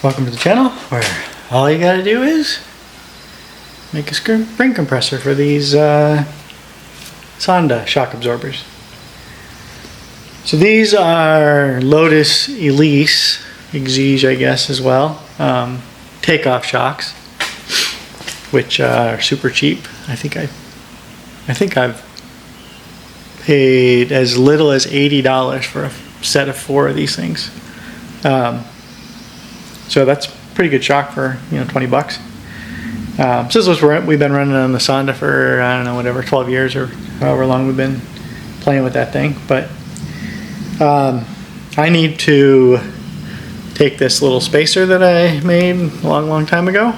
Welcome to the channel where all you gotta do is make a spring compressor for these Sonda shock absorbers. So these are Lotus Elise, Exige I guess as well, takeoff shocks, which are super cheap. I think I've paid as little as $80 for a set of 4 of these things. So that's pretty good shock for 20 bucks. So this is what we've been running on the Sonda for, I don't know, whatever, 12 years or however long we've been playing with that thing. But I need to take this little spacer that I made a long time ago.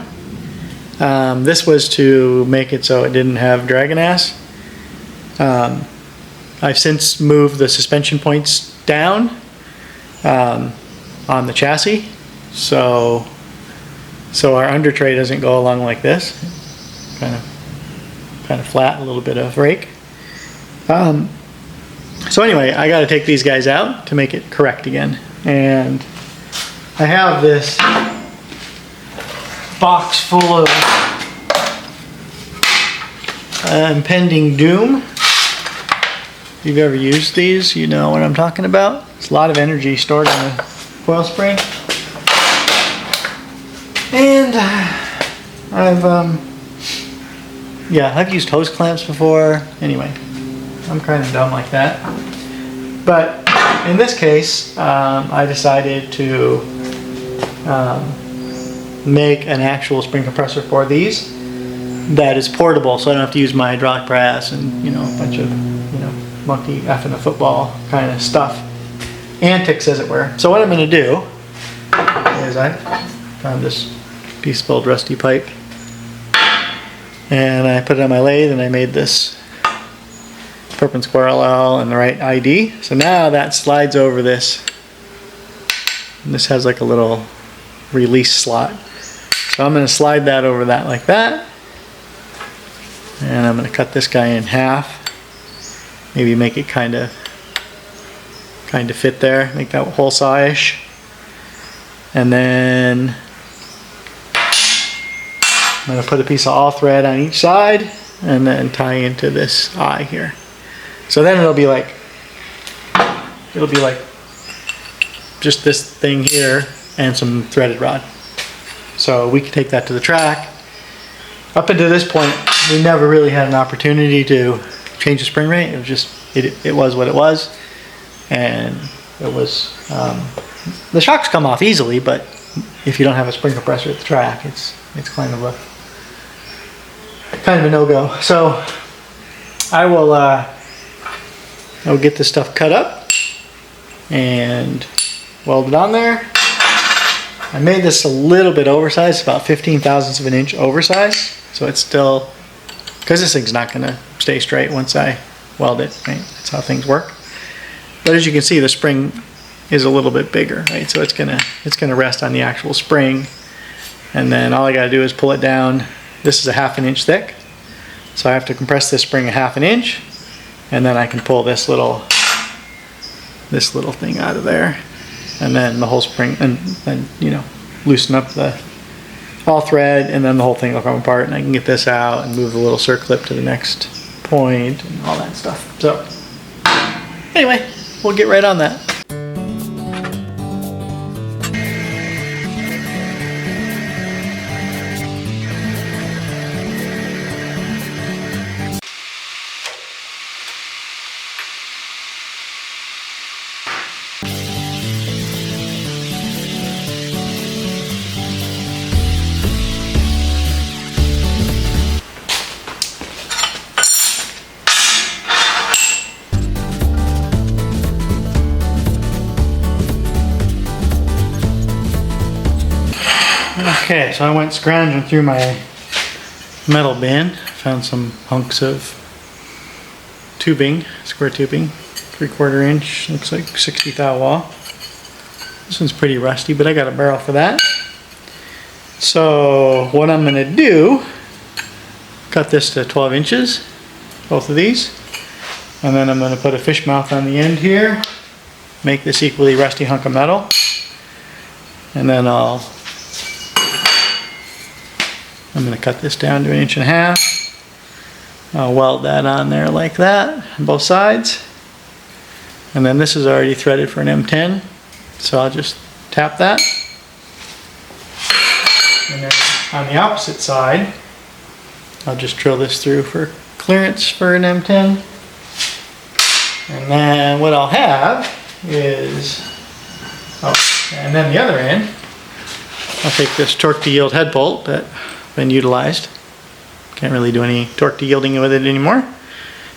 This was to make it so it didn't have dragon ass. I've since moved the suspension points down on the chassis, so our under tray doesn't go along like this, kind of flat, a little bit of rake. So anyway, I got to take these guys out to make it correct again, and I have this box full of impending doom. If you've ever used these, you know what I'm talking about. It's a lot of energy stored in the coil spring. And I've used hose clamps before. Anyway, I'm kind of dumb like that. But in this case, I decided to make an actual spring compressor for these that is portable, so I don't have to use my hydraulic press and a bunch of monkey effing a football kind of stuff, antics as it were. So what I'm going to do is I found this piece of old rusty pipe and I put it on my lathe and I made this perpendicular and the right ID. So now that slides over this, and this has like a little release slot. So I'm going to slide that over that like that, and I'm going to cut this guy in half. Maybe make it kind of fit there, make that hole saw-ish. And then I'm going to put a piece of all thread on each side and then tie into this eye here. So then it'll be like just this thing here and some threaded rod. So we can take that to the track. Up until this point, we never really had an opportunity to change the spring rate. It was just it was what it was, and it was the shocks come off easily, but if you don't have a spring compressor at the track, it's kind of a no-go. So I will get this stuff cut up and weld it on there. I made this a little bit oversized, about 15/1000 of an inch oversized, so it's still, because this thing's not going to stay straight once I weld it, right? That's how things work. But as you can see, the spring is a little bit bigger, right? So it's gonna rest on the actual spring, and then all I got to do is pull it down. This is a 1/2 inch thick, so I have to compress this spring a 1/2 inch, and then I can pull this little thing out of there, and then the whole spring, and then loosen up the all thread, and then the whole thing will come apart, and I can get this out and move the little circlip to the next point and all that stuff. So anyway, we'll get right on that. Okay, so I went scrounging through my metal bin, found some hunks of tubing, square tubing, 3/4 inch, looks like 60 thou wall. This one's pretty rusty, but I got a barrel for that. So what I'm gonna do, cut this to 12 inches, both of these, and then I'm gonna put a fish mouth on the end here, make this equally rusty hunk of metal, and then I'll I'm going to cut this down to 1.5 inches. I'll weld that on there like that on both sides. And then this is already threaded for an M10, so I'll just tap that. And then on the opposite side, I'll just drill this through for clearance for an M10. And then what I'll have is, and then the other end, I'll take this torque to yield head bolt that's been utilized. Can't really do any torque to yielding with it anymore,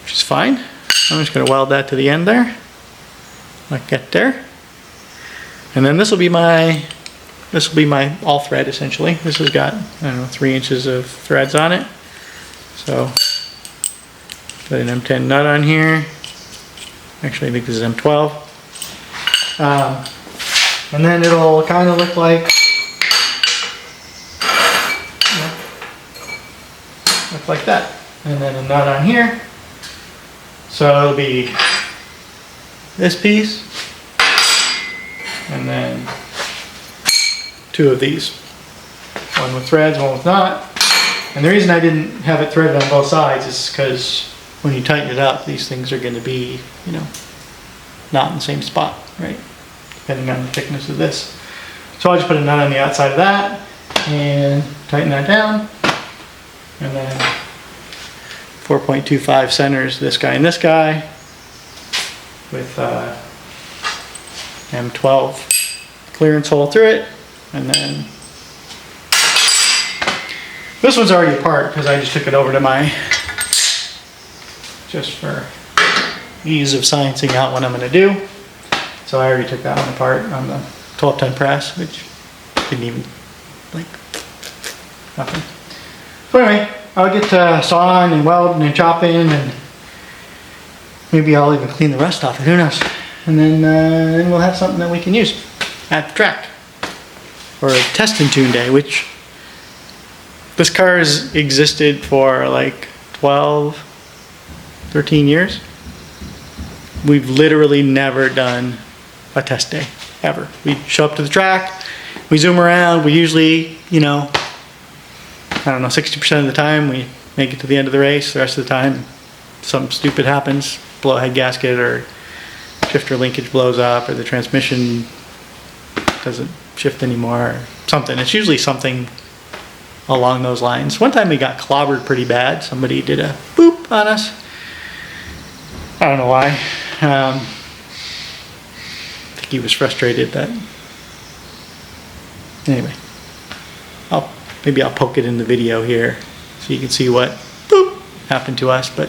which is fine. I'm just going to weld that to the end there, like that there. And then this will be my all thread essentially. This has got, I don't know, 3 inches of threads on it. So put an M10 nut on here. Actually, I think this is M12. And then it'll kind of look like that. And then a nut on here. So it'll be this piece, and then 2 of these. One with threads, one with not. And the reason I didn't have it threaded on both sides is because when you tighten it up, these things are going to be, you know, not in the same spot, right? Depending on the thickness of this. So I'll just put a nut on the outside of that and tighten that down. And then 4.25 centers this guy and this guy with M12 clearance hole through it. And then this one's already apart because I just took it over to my, just for ease of sciencing out what I'm going to do. So I already took that one apart on the 12-ton press, which didn't even, like, nothing. So anyway, I'll get sawing and welding and chopping, and maybe I'll even clean the rust off it, who knows. And then we'll have something that we can use at the track for a test and tune day, which this car has existed for like 12, 13 years. We've literally never done a test day, ever. We show up to the track, we zoom around, we usually, you know, I don't know, 60% of the time we make it to the end of the race. The rest of the time something stupid happens, blow a head gasket or shifter linkage blows up or the transmission doesn't shift anymore or something. It's usually something along those lines. One time we got clobbered pretty bad. Somebody did a boop on us. I don't know why. I think he was frustrated that, anyway, maybe I'll poke it in the video here so you can see what boop happened to us, but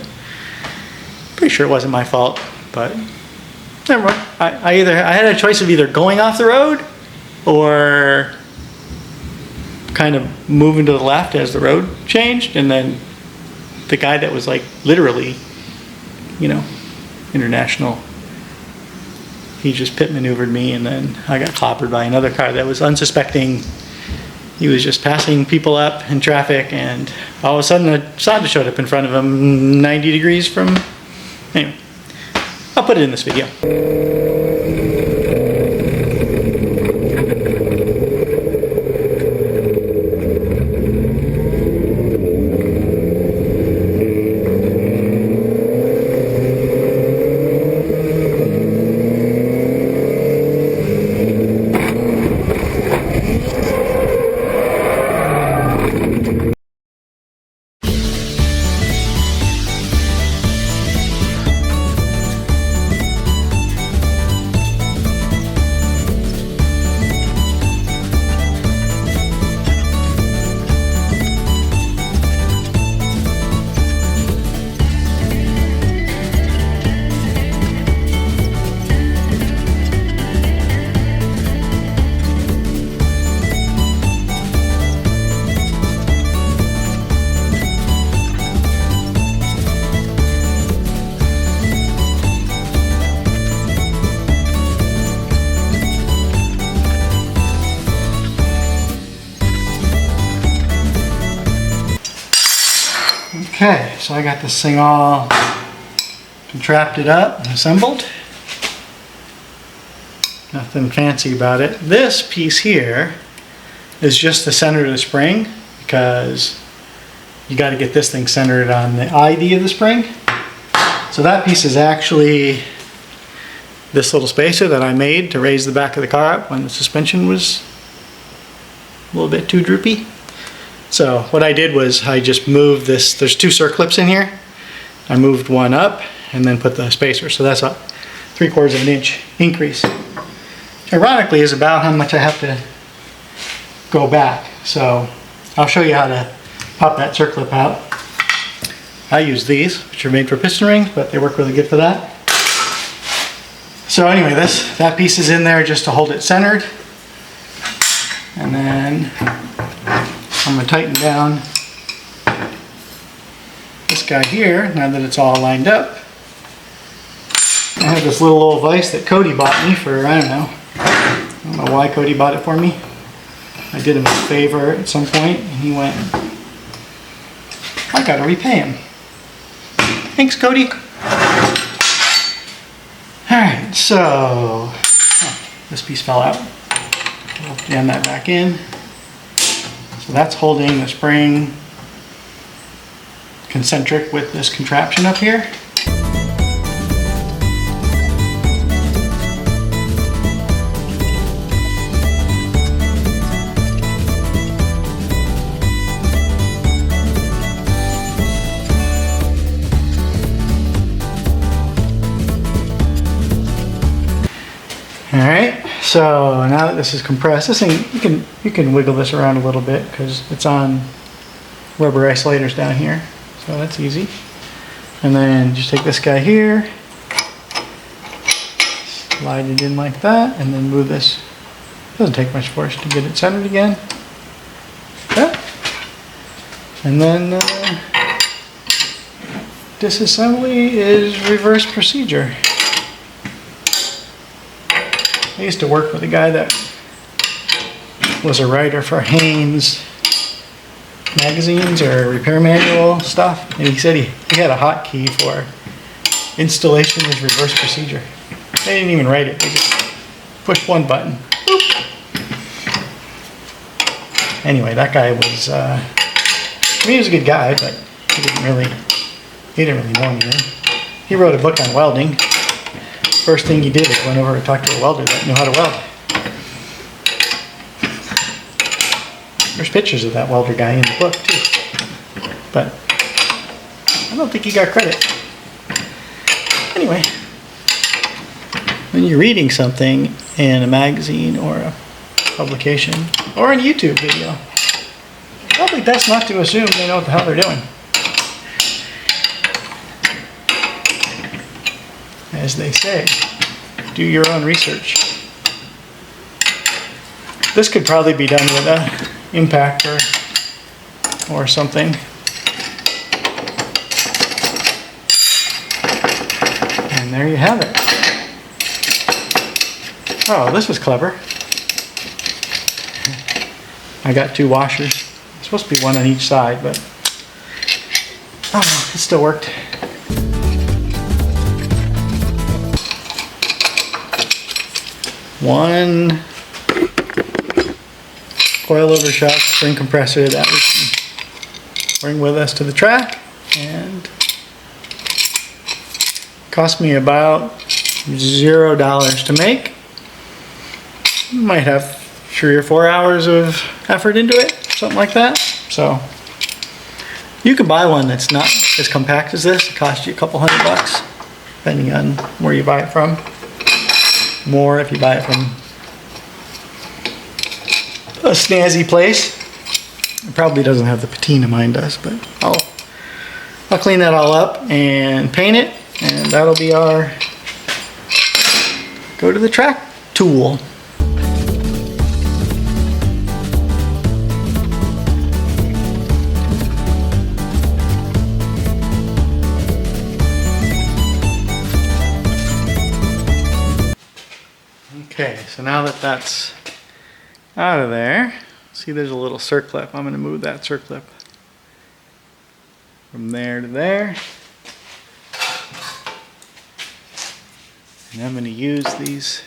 pretty sure it wasn't my fault, but never mind. I had a choice of either going off the road or kind of moving to the left as the road changed, and then the guy that was like literally, you know, international, he just pit maneuvered me, and then I got clobbered by another car that was unsuspecting. He was just passing people up in traffic, and all of a sudden a Sonda showed up in front of him 90 degrees from, anyway, I'll put it in this video. Okay, so I got this thing all contrapted up and assembled. Nothing fancy about it. This piece here is just the center of the spring. It because you got to get this thing centered on the ID of the spring. So that piece is actually this little spacer that I made to raise the back of the car up when the suspension was a little bit too droopy. So what I did was I just moved this, there's two circlips in here. I moved one up and then put the spacer. So that's a 3/4 of an inch increase. Ironically is about how much I have to go back. So I'll show you how to pop that circlip out. I use these, which are made for piston rings, but they work really good for that. So anyway, that piece is in there just to hold it centered. And then I'm going to tighten down this guy here, now that it's all lined up. I have this little old vise that Cody bought me for, I don't know why Cody bought it for me. I did him a favor at some point, and he went, I gotta repay him. Thanks, Cody. Alright, so, this piece fell out. We'll jam that back in. So that's holding the spring concentric with this contraption up here. Alright, so now that this is compressed, this thing, you can wiggle this around a little bit because it's on rubber isolators down here, so that's easy. And then just take this guy here, slide it in like that, and then move this. Doesn't take much force to get it centered again. Yeah. And then disassembly is reverse procedure. I used to work with a guy that was a writer for Haynes magazines or repair manual stuff, and he said he had a hotkey for installation is reverse procedure. They didn't even write it, they just pushed one button. Boop. Anyway, that guy was, I mean, he was a good guy, but he didn't really know anything. He wrote a book on welding. First thing he did is went over and talked to a welder that knew how to weld. There's pictures of that welder guy in the book too, but I don't think he got credit. Anyway, when you're reading something in a magazine or a publication or in a YouTube video, probably best not to assume they know what the hell they're doing. As they say, do your own research. This could probably be done with an impactor or something. And there you have it. Oh, this was clever. I got two washers. It's supposed to be one on each side, but oh, it still worked. One coil over shock spring compressor that we can bring with us to the track, and cost me about $0 to make. Might have 3 or 4 hours of effort into it, something like that. So you can buy one that's not as compact as this. It costs you a couple $100 depending on where you buy it from. More if you buy it from a snazzy place. It probably doesn't have the patina, mine does, but I'll clean that all up and paint it, and that'll be our go to the track tool. Okay, so now that that's out of there, see there's a little circlip. I'm going to move that circlip from there to there. And I'm going to use these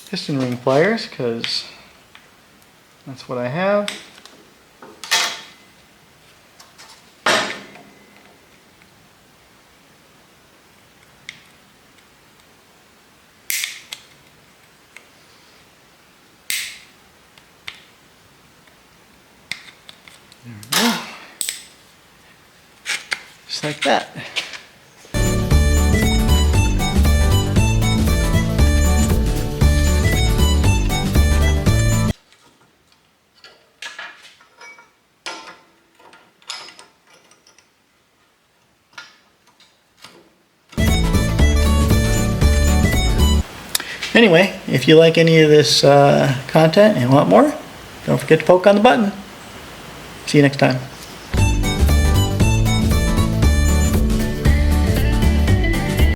piston ring pliers because that's what I have. Just like that. Anyway, if you like any of this content and want more, don't forget to poke on the button. See you next time.